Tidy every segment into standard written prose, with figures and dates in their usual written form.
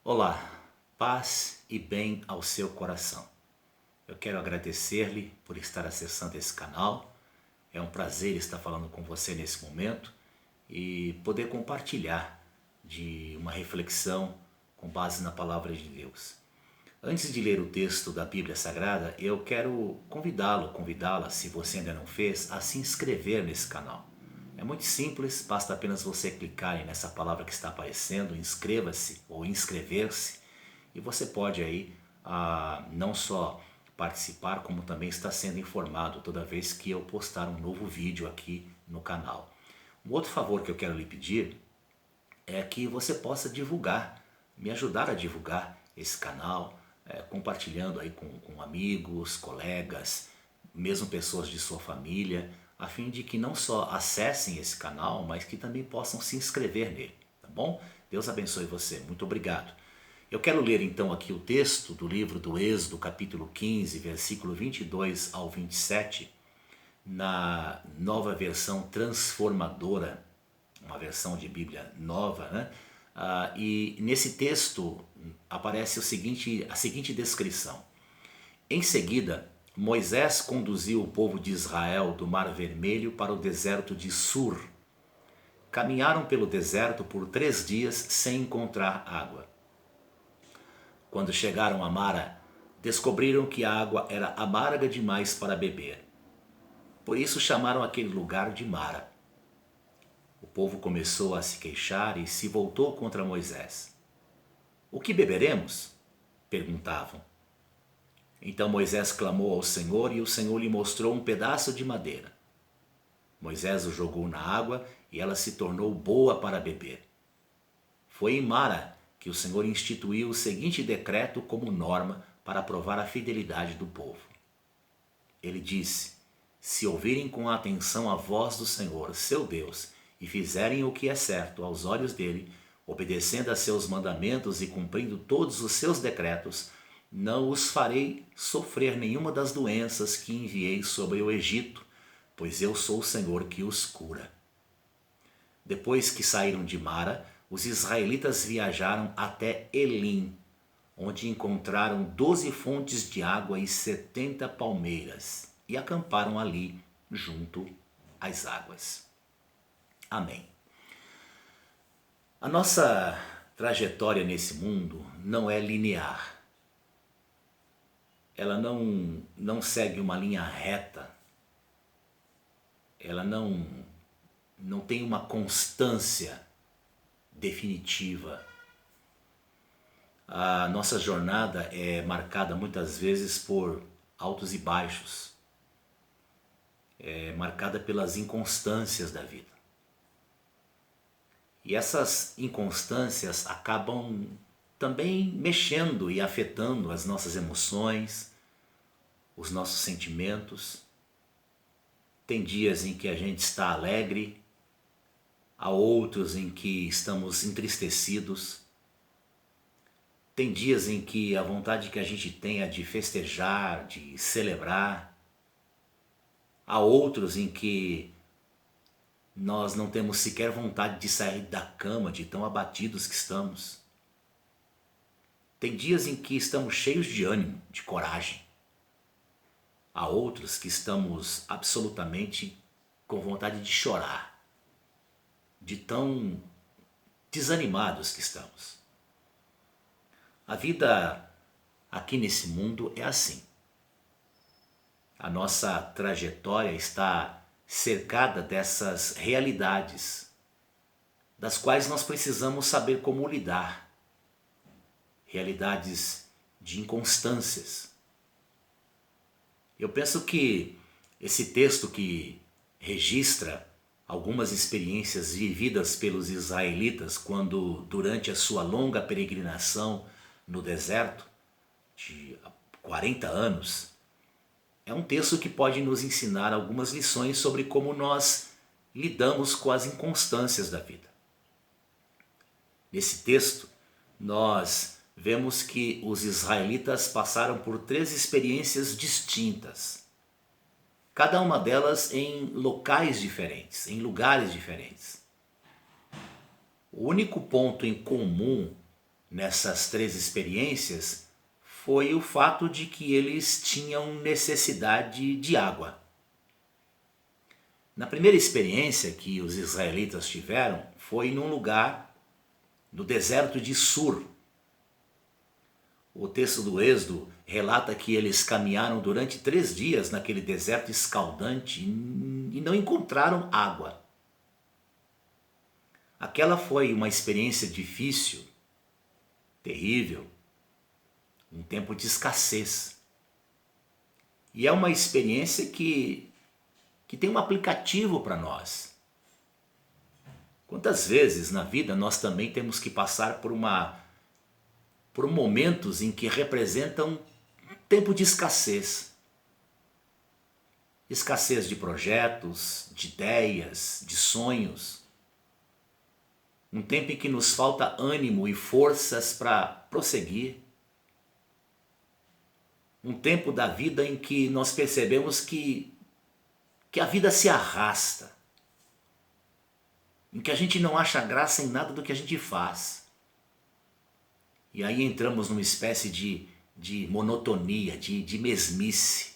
Olá, paz e bem ao seu coração. Eu quero agradecer-lhe por estar acessando esse canal. É um prazer estar falando com você nesse momento e poder compartilhar de uma reflexão com base na palavra de Deus. Antes de ler o texto da Bíblia Sagrada, eu quero convidá-la, se você ainda não fez, a se inscrever nesse canal. É muito simples, basta apenas você clicar aí nessa palavra que está aparecendo, inscreva-se ou inscrever-se, e você pode aí não só participar, como também estar sendo informado toda vez que eu postar um novo vídeo aqui no canal. Um outro favor que eu quero lhe pedir é que você possa divulgar, me ajudar a divulgar esse canal, compartilhando aí com amigos, colegas, mesmo pessoas de sua família, a fim de que não só acessem esse canal, mas que também possam se inscrever nele, tá bom? Deus abençoe você, muito obrigado. Eu quero ler então aqui o texto do livro do Êxodo, capítulo 15, versículo 22 ao 27, na nova versão transformadora, uma versão de Bíblia nova, né? E nesse texto aparece a seguinte descrição. Em seguida, Moisés conduziu o povo de Israel do Mar Vermelho para o deserto de Sur. Caminharam pelo deserto por 3 dias sem encontrar água. Quando chegaram a Mara, descobriram que a água era amarga demais para beber. Por isso chamaram aquele lugar de Mara. O povo começou a se queixar e se voltou contra Moisés. O que beberemos? Perguntavam. Então Moisés clamou ao Senhor e o Senhor lhe mostrou um pedaço de madeira. Moisés o jogou na água e ela se tornou boa para beber. Foi em Mara que o Senhor instituiu o seguinte decreto como norma para provar a fidelidade do povo. Ele disse: se ouvirem com atenção a voz do Senhor, seu Deus, e fizerem o que é certo aos olhos dele, obedecendo a seus mandamentos e cumprindo todos os seus decretos, não os farei sofrer nenhuma das doenças que enviei sobre o Egito, pois eu sou o Senhor que os cura. Depois que saíram de Mara, os israelitas viajaram até Elim, onde encontraram 12 fontes de água e 70 palmeiras, e acamparam ali junto às águas. Amém. A nossa trajetória nesse mundo não é linear. Ela não segue uma linha reta. Ela não tem uma constância definitiva. A nossa jornada é marcada muitas vezes por altos e baixos. É marcada pelas inconstâncias da vida. E essas inconstâncias acabam também mexendo e afetando as nossas emoções, os nossos sentimentos. Tem dias em que a gente está alegre, há outros em que estamos entristecidos. Tem dias em que a vontade que a gente tem é de festejar, de celebrar. Há outros em que nós não temos sequer vontade de sair da cama, de tão abatidos que estamos. Tem dias em que estamos cheios de ânimo, de coragem. Há outros que estamos absolutamente com vontade de chorar, de tão desanimados que estamos. A vida aqui nesse mundo é assim. A nossa trajetória está cercada dessas realidades, das quais nós precisamos saber como lidar. Realidades de inconstâncias. Eu penso que esse texto que registra algumas experiências vividas pelos israelitas quando, durante a sua longa peregrinação no deserto, de 40 anos, é um texto que pode nos ensinar algumas lições sobre como nós lidamos com as inconstâncias da vida. Nesse texto, nós vemos que os israelitas passaram por 3 experiências distintas, cada uma delas em locais diferentes, em lugares diferentes. O único ponto em comum nessas três experiências foi o fato de que eles tinham necessidade de água. Na primeira experiência que os israelitas tiveram foi num lugar no deserto de Sur. O texto do Êxodo relata que eles caminharam durante 3 dias naquele deserto escaldante e não encontraram água. Aquela foi uma experiência difícil, terrível, um tempo de escassez. E é uma experiência que tem um aplicativo para nós. Quantas vezes na vida nós também temos que passar por momentos em que representam um tempo de escassez. Escassez de projetos, de ideias, de sonhos. Um tempo em que nos falta ânimo e forças para prosseguir. Um tempo da vida em que nós percebemos que a vida se arrasta. Em que a gente não acha graça em nada do que a gente faz. E aí entramos numa espécie de monotonia, de mesmice.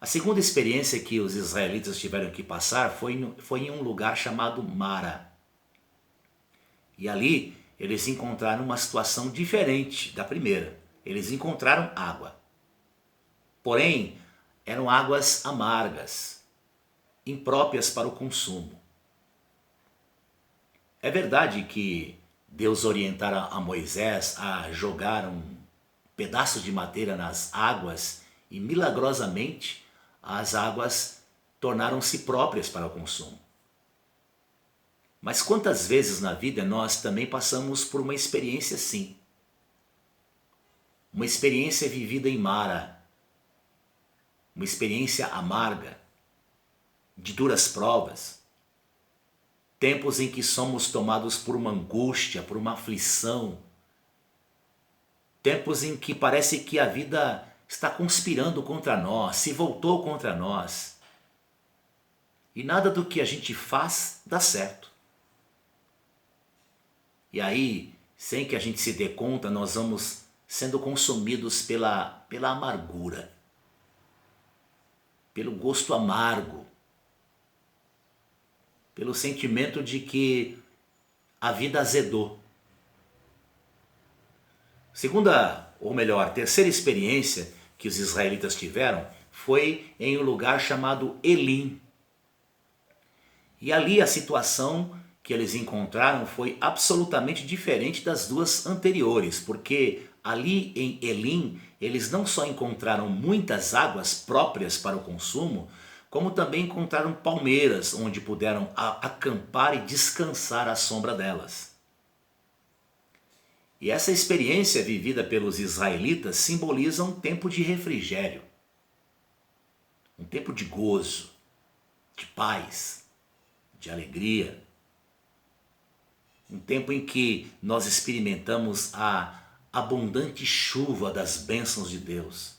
A segunda experiência que os israelitas tiveram que passar foi em um lugar chamado Mara. E ali eles encontraram uma situação diferente da primeira. Eles encontraram água. Porém, eram águas amargas, impróprias para o consumo. É verdade que Deus orientara a Moisés a jogar um pedaço de madeira nas águas e milagrosamente as águas tornaram-se próprias para o consumo. Mas quantas vezes na vida nós também passamos por uma experiência assim? Uma experiência vivida em Mara, uma experiência amarga, de duras provas, tempos em que somos tomados por uma angústia, por uma aflição, tempos em que parece que a vida está conspirando contra nós, se voltou contra nós, e nada do que a gente faz dá certo. E aí, sem que a gente se dê conta, nós vamos sendo consumidos pela amargura, pelo gosto amargo, pelo sentimento de que a vida azedou. Segunda, ou melhor, terceira experiência que os israelitas tiveram foi em um lugar chamado Elim. E ali a situação que eles encontraram foi absolutamente diferente das duas anteriores, porque ali em Elim eles não só encontraram muitas águas próprias para o consumo, como também encontraram palmeiras onde puderam acampar e descansar à sombra delas. E essa experiência vivida pelos israelitas simboliza um tempo de refrigério, um tempo de gozo, de paz, de alegria, um tempo em que nós experimentamos a abundante chuva das bênçãos de Deus.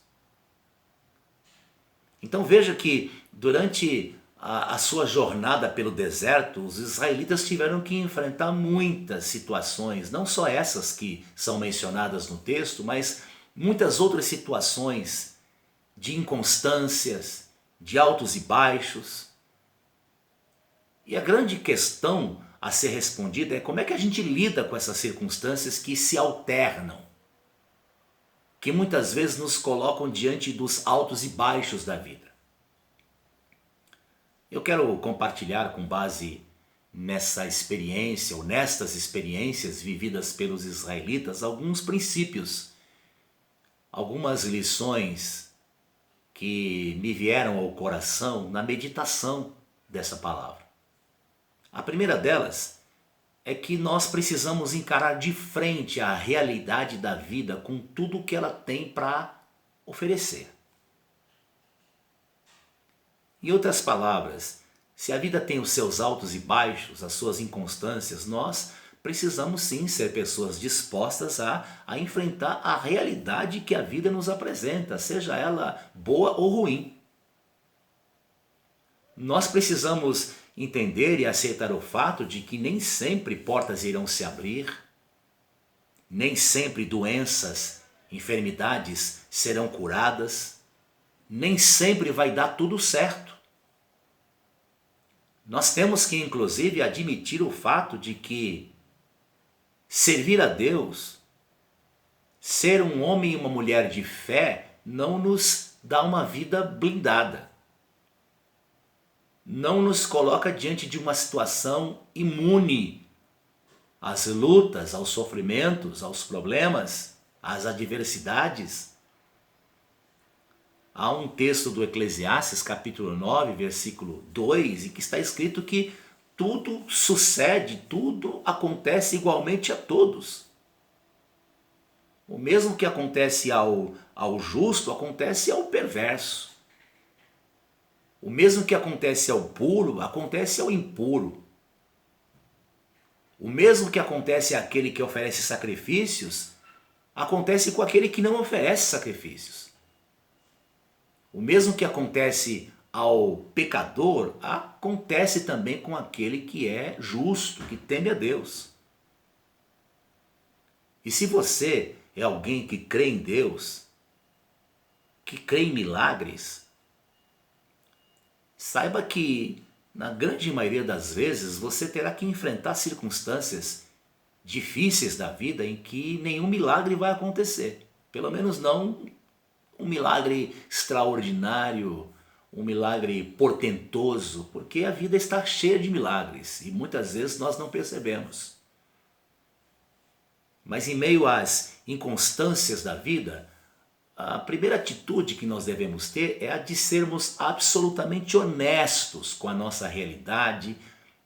Então veja que durante a sua jornada pelo deserto, os israelitas tiveram que enfrentar muitas situações, não só essas que são mencionadas no texto, mas muitas outras situações de inconstâncias, de altos e baixos. E a grande questão a ser respondida é como é que a gente lida com essas circunstâncias que se alternam, que muitas vezes nos colocam diante dos altos e baixos da vida. Eu quero compartilhar com base nessa experiência ou nestas experiências vividas pelos israelitas alguns princípios, algumas lições que me vieram ao coração na meditação dessa palavra. A primeira delas é que nós precisamos encarar de frente a realidade da vida com tudo o que ela tem para oferecer. Em outras palavras, se a vida tem os seus altos e baixos, as suas inconstâncias, nós precisamos sim ser pessoas dispostas a enfrentar a realidade que a vida nos apresenta, seja ela boa ou ruim. Nós precisamos entender e aceitar o fato de que nem sempre portas irão se abrir, nem sempre doenças, enfermidades serão curadas, nem sempre vai dar tudo certo. Nós temos que, inclusive, admitir o fato de que servir a Deus, ser um homem e uma mulher de fé, não nos dá uma vida blindada. Não nos coloca diante de uma situação imune às lutas, aos sofrimentos, aos problemas, às adversidades. Há um texto do Eclesiastes, capítulo 9, versículo 2, em que está escrito que tudo sucede, tudo acontece igualmente a todos. O mesmo que acontece ao justo, acontece ao perverso. O mesmo que acontece ao puro, acontece ao impuro. O mesmo que acontece àquele que oferece sacrifícios, acontece com aquele que não oferece sacrifícios. O mesmo que acontece ao pecador, acontece também com aquele que é justo, que teme a Deus. E se você é alguém que crê em Deus, que crê em milagres, saiba que, na grande maioria das vezes, você terá que enfrentar circunstâncias difíceis da vida em que nenhum milagre vai acontecer. Pelo menos não um milagre extraordinário, um milagre portentoso, porque a vida está cheia de milagres e muitas vezes nós não percebemos. Mas em meio às inconstâncias da vida, a primeira atitude que nós devemos ter é a de sermos absolutamente honestos com a nossa realidade,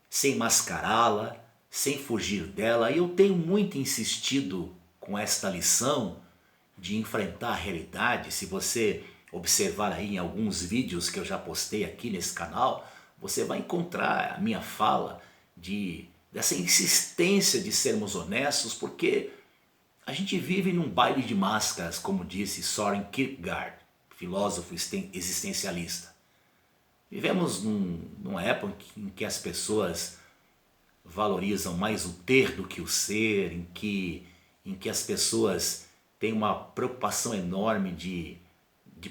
sem mascará-la, sem fugir dela. E eu tenho muito insistido com esta lição de enfrentar a realidade. Se você observar aí em alguns vídeos que eu já postei aqui nesse canal, você vai encontrar a minha fala dessa insistência de sermos honestos, porque a gente vive num baile de máscaras, como disse Soren Kierkegaard, filósofo existencialista. Vivemos numa época em que as pessoas valorizam mais o ter do que o ser, em que as pessoas têm uma preocupação enorme de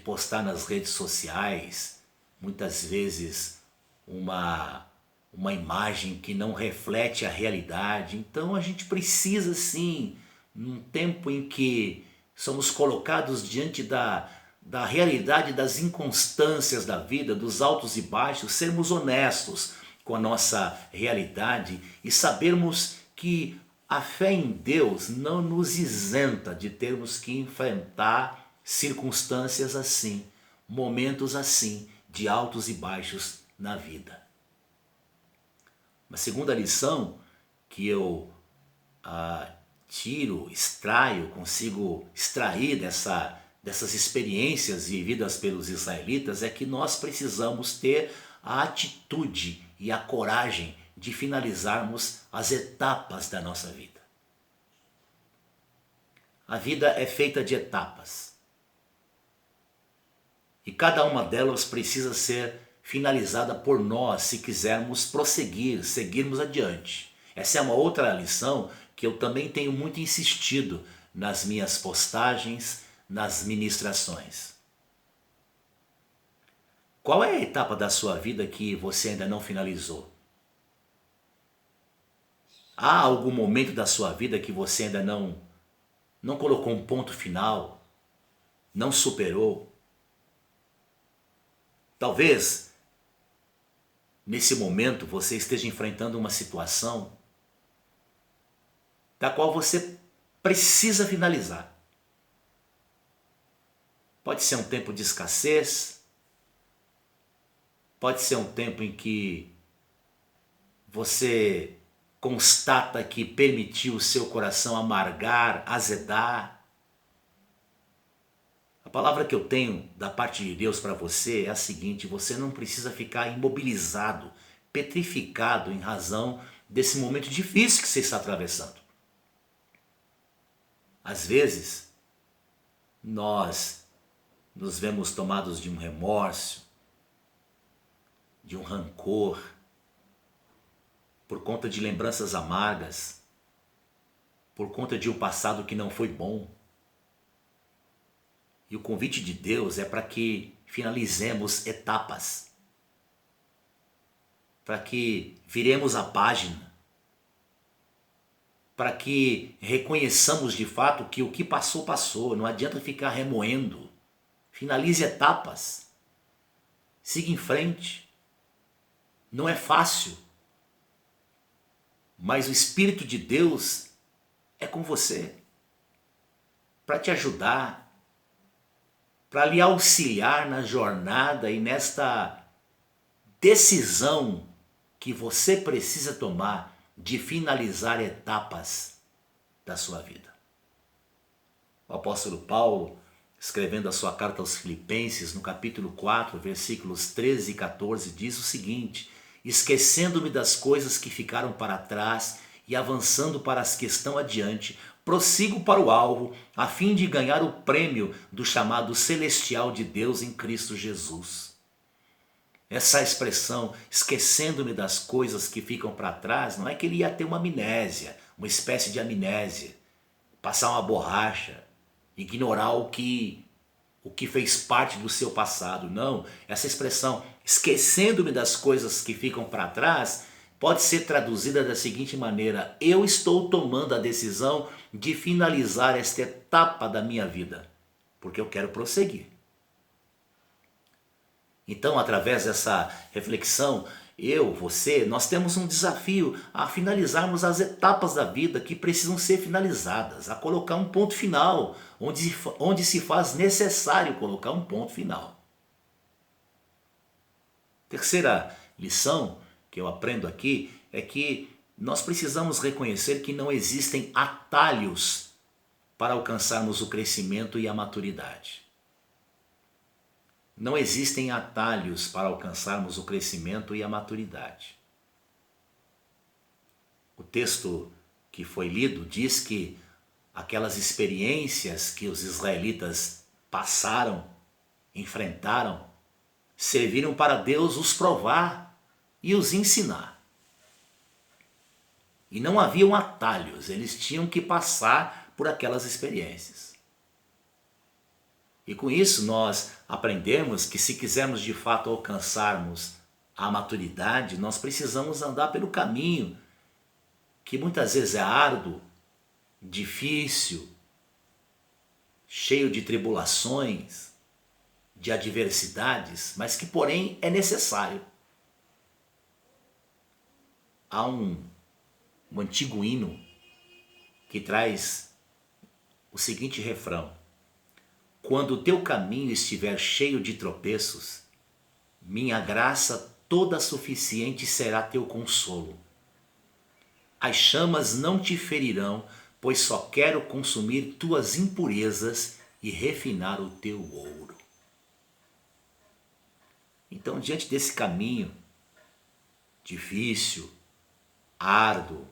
postar nas redes sociais, muitas vezes uma imagem que não reflete a realidade. Então a gente precisa sim, num tempo em que somos colocados diante da realidade das inconstâncias da vida, dos altos e baixos, sermos honestos com a nossa realidade e sabermos que a fé em Deus não nos isenta de termos que enfrentar circunstâncias assim, momentos assim, de altos e baixos na vida. Uma segunda lição que eu consigo extrair dessas experiências vividas pelos israelitas é que nós precisamos ter a atitude e a coragem de finalizarmos as etapas da nossa vida. A vida é feita de etapas. E cada uma delas precisa ser finalizada por nós se quisermos prosseguir, seguirmos adiante. Essa é uma outra lição que eu também tenho muito insistido nas minhas postagens, nas ministrações. Qual é a etapa da sua vida que você ainda não finalizou? Há algum momento da sua vida que você ainda não colocou um ponto final, não superou? Talvez nesse momento você esteja enfrentando uma situação da qual você precisa finalizar. Pode ser um tempo de escassez, pode ser um tempo em que você constata que permitiu o seu coração amargar, azedar. A palavra que eu tenho da parte de Deus para você é a seguinte: você não precisa ficar imobilizado, petrificado em razão desse momento difícil que você está atravessando. Às vezes, nós nos vemos tomados de um remorso, de um rancor, por conta de lembranças amargas. por conta de um passado que não foi bom. E o convite de Deus é para que finalizemos etapas, para que viremos a página, para que reconheçamos de fato que o que passou, passou. Não adianta ficar remoendo. Finalize etapas. Siga em frente. Não é fácil, mas o Espírito de Deus é com você, para te ajudar, para lhe auxiliar na jornada e nesta decisão que você precisa tomar de finalizar etapas da sua vida. O apóstolo Paulo, escrevendo a sua carta aos Filipenses, no capítulo 4, versículos 13 e 14, diz o seguinte: esquecendo-me das coisas que ficaram para trás e avançando para as que estão adiante, prossigo para o alvo, a fim de ganhar o prêmio do chamado celestial de Deus em Cristo Jesus. Essa expressão, esquecendo-me das coisas que ficam para trás, não é que ele ia ter uma amnésia, uma espécie de amnésia, passar uma borracha, ignorar o que fez parte do seu passado. Não, essa expressão, esquecendo-me das coisas que ficam para trás, pode ser traduzida da seguinte maneira: eu estou tomando a decisão de finalizar esta etapa da minha vida, porque eu quero prosseguir. Então, através dessa reflexão, você, nós temos um desafio a finalizarmos as etapas da vida que precisam ser finalizadas, a colocar um ponto final, onde se faz necessário colocar um ponto final. Terceira lição que eu aprendo aqui é que nós precisamos reconhecer que não existem atalhos para alcançarmos o crescimento e a maturidade. Não existem atalhos para alcançarmos o crescimento e a maturidade. O texto que foi lido diz que aquelas experiências que os israelitas passaram, enfrentaram, serviram para Deus os provar e os ensinar. E não haviam atalhos, eles tinham que passar por aquelas experiências. E com isso nós aprendemos que se quisermos de fato alcançarmos a maturidade, nós precisamos andar pelo caminho que muitas vezes é árduo, difícil, cheio de tribulações, de adversidades, mas que porém é necessário. Há um antigo hino que traz o seguinte refrão: quando o teu caminho estiver cheio de tropeços, minha graça toda suficiente será teu consolo. As chamas não te ferirão, pois só quero consumir tuas impurezas e refinar o teu ouro. Então, diante desse caminho difícil, árduo,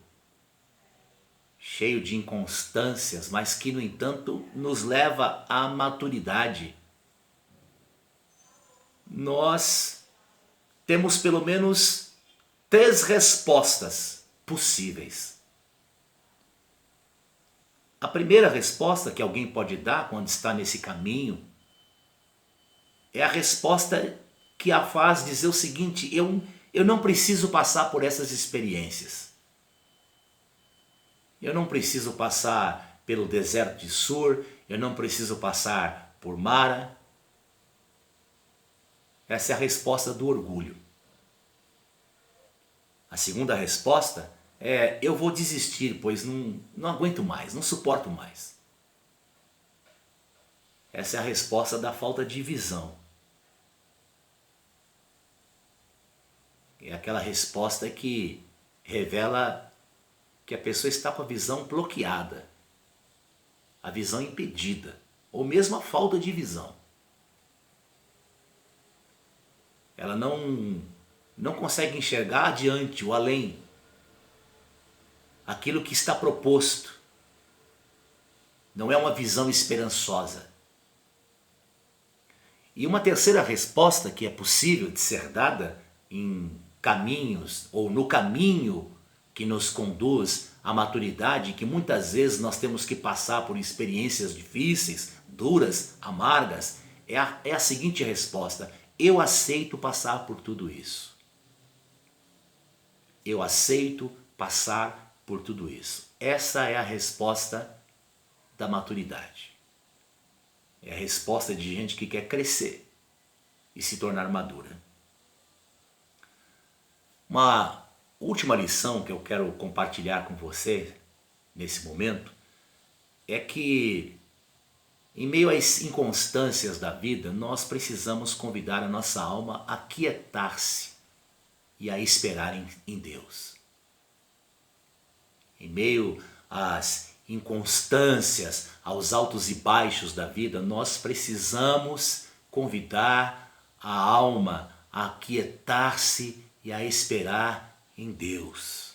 cheio de inconstâncias, mas que, no entanto, nos leva à maturidade, nós temos pelo menos 3 respostas possíveis. A primeira resposta que alguém pode dar quando está nesse caminho é a resposta que a faz dizer o seguinte: eu não preciso passar por essas experiências. Eu não preciso passar pelo deserto de Sur, eu não preciso passar por Mara. Essa é a resposta do orgulho. A segunda resposta é: eu vou desistir, pois não aguento mais, não suporto mais. Essa é a resposta da falta de visão. É aquela resposta que revela que a pessoa está com a visão bloqueada, a visão impedida, ou mesmo a falta de visão. Ela não consegue enxergar adiante, o além, aquilo que está proposto. Não é uma visão esperançosa. E uma terceira resposta que é possível de ser dada em caminhos, ou no caminho que nos conduz à maturidade, que muitas vezes nós temos que passar por experiências difíceis, duras, amargas, é a seguinte resposta: eu aceito passar por tudo isso. Eu aceito passar por tudo isso. Essa é a resposta da maturidade. É a resposta de gente que quer crescer e se tornar madura. Uma última lição que eu quero compartilhar com você nesse momento é que, em meio às inconstâncias da vida, nós precisamos convidar a nossa alma a quietar-se e a esperar em Deus. Em meio às inconstâncias, aos altos e baixos da vida, nós precisamos convidar a alma a aquietar-se e a esperar em Deus.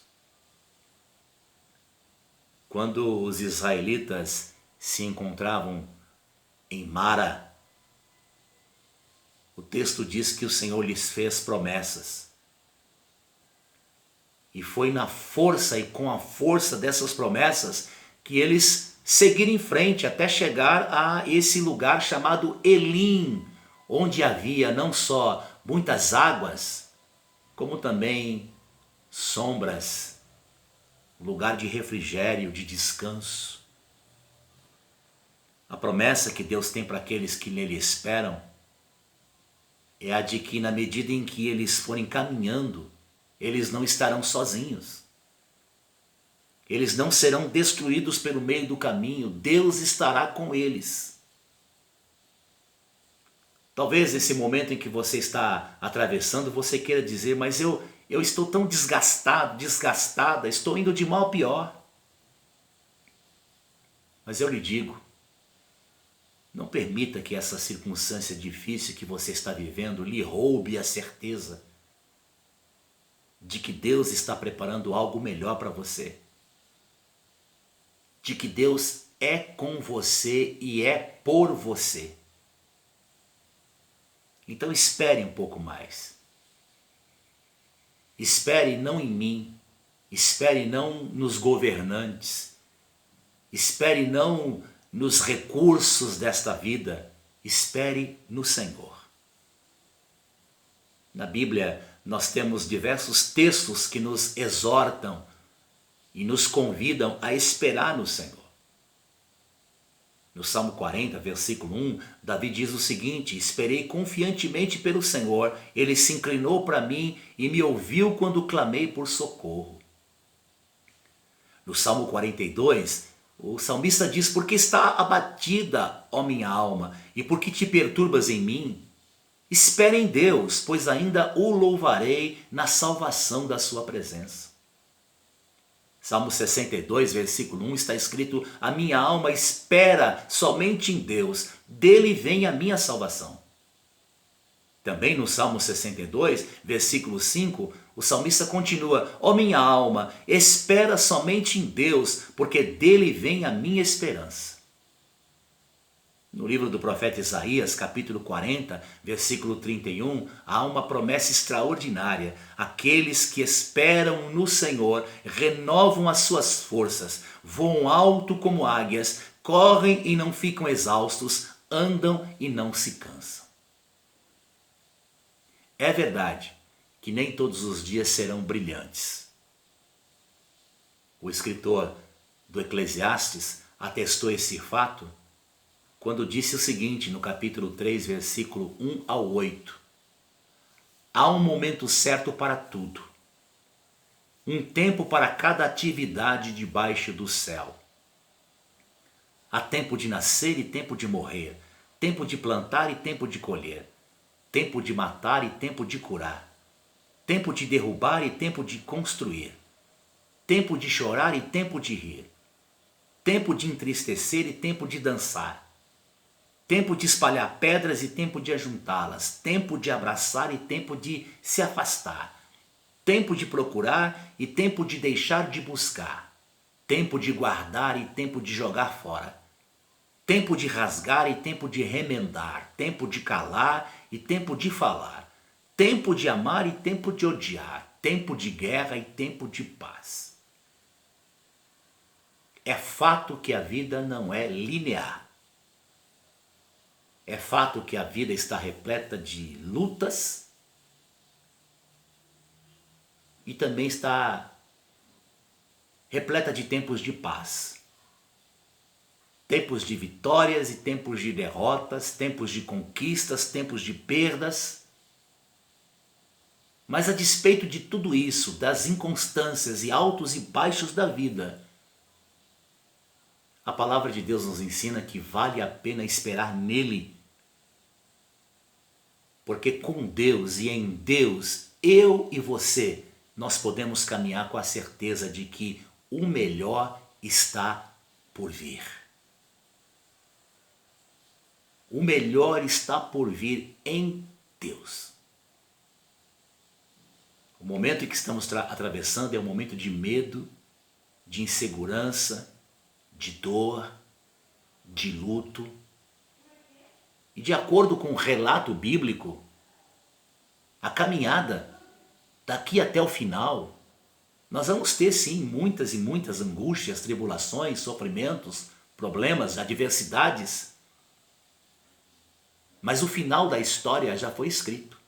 Quando os israelitas se encontravam em Mara, o texto diz que o Senhor lhes fez promessas. E foi na força e com a força dessas promessas que eles seguiram em frente até chegar a esse lugar chamado Elim, onde havia não só muitas águas, como também sombras, lugar de refrigério, de descanso. A promessa que Deus tem para aqueles que nele esperam é a de que, na medida em que eles forem caminhando, eles não estarão sozinhos. Eles não serão destruídos pelo meio do caminho. Deus estará com eles. Talvez nesse momento em que você está atravessando, você queira dizer: mas eu estou tão desgastado, desgastada, estou indo de mal a pior. Mas eu lhe digo, não permita que essa circunstância difícil que você está vivendo lhe roube a certeza de que Deus está preparando algo melhor para você. De que Deus é com você e é por você. Então espere um pouco mais. Espere não em mim, espere não nos governantes, espere não nos recursos desta vida, espere no Senhor. Na Bíblia nós temos diversos textos que nos exortam e nos convidam a esperar no Senhor. No Salmo 40, versículo 1, Davi diz o seguinte: esperei confiantemente pelo Senhor, ele se inclinou para mim e me ouviu quando clamei por socorro. No Salmo 42, o salmista diz: porque está abatida, ó minha alma, e porque te perturbas em mim? Espere em Deus, pois ainda o louvarei na salvação da sua presença. Salmo 62, versículo 1 está escrito: a minha alma espera somente em Deus, dele vem a minha salvação. Também no Salmo 62, versículo 5, o salmista continua: ó minha alma, espera somente em Deus, porque dele vem a minha esperança. No livro do profeta Isaías, capítulo 40, versículo 31, há uma promessa extraordinária. Aqueles que esperam no Senhor renovam as suas forças, voam alto como águias, correm e não ficam exaustos, andam e não se cansam. É verdade que nem todos os dias serão brilhantes. O escritor do Eclesiastes atestou esse fato quando disse o seguinte no capítulo 3, versículo 1 ao 8. Há um momento certo para tudo, um tempo para cada atividade debaixo do céu. Há tempo de nascer e tempo de morrer, tempo de plantar e tempo de colher, tempo de matar e tempo de curar, tempo de derrubar e tempo de construir, tempo de chorar e tempo de rir, tempo de entristecer e tempo de dançar, tempo de espalhar pedras e tempo de ajuntá-las, tempo de abraçar e tempo de se afastar, tempo de procurar e tempo de deixar de buscar, tempo de guardar e tempo de jogar fora, tempo de rasgar e tempo de remendar, tempo de calar e tempo de falar, tempo de amar e tempo de odiar, tempo de guerra e tempo de paz. É fato que a vida não é linear. É fato que a vida está repleta de lutas e também está repleta de tempos de paz. Tempos de vitórias e tempos de derrotas, tempos de conquistas, tempos de perdas. Mas a despeito de tudo isso, das inconstâncias e altos e baixos da vida, a palavra de Deus nos ensina que vale a pena esperar nele. Porque com Deus e em Deus, eu e você, nós podemos caminhar com a certeza de que o melhor está por vir. O melhor está por vir em Deus. O momento em que estamos atravessando é um momento de medo, de insegurança, de dor, de luto. E de acordo com o relato bíblico, a caminhada daqui até o final, nós vamos ter sim muitas e muitas angústias, tribulações, sofrimentos, problemas, adversidades. Mas o final da história já foi escrito.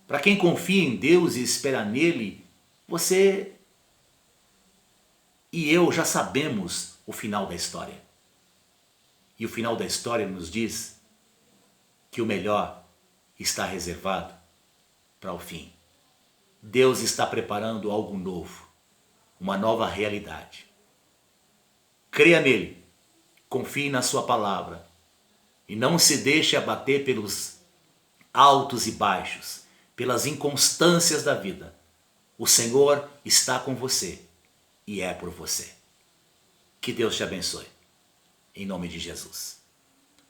Para quem confia em Deus e espera nele, você e eu já sabemos o final da história. E o final da história nos diz que o melhor está reservado para o fim. Deus está preparando algo novo, uma nova realidade. Creia nele, confie na sua palavra e não se deixe abater pelos altos e baixos, pelas inconstâncias da vida. O Senhor está com você e é por você. Que Deus te abençoe. Em nome de Jesus.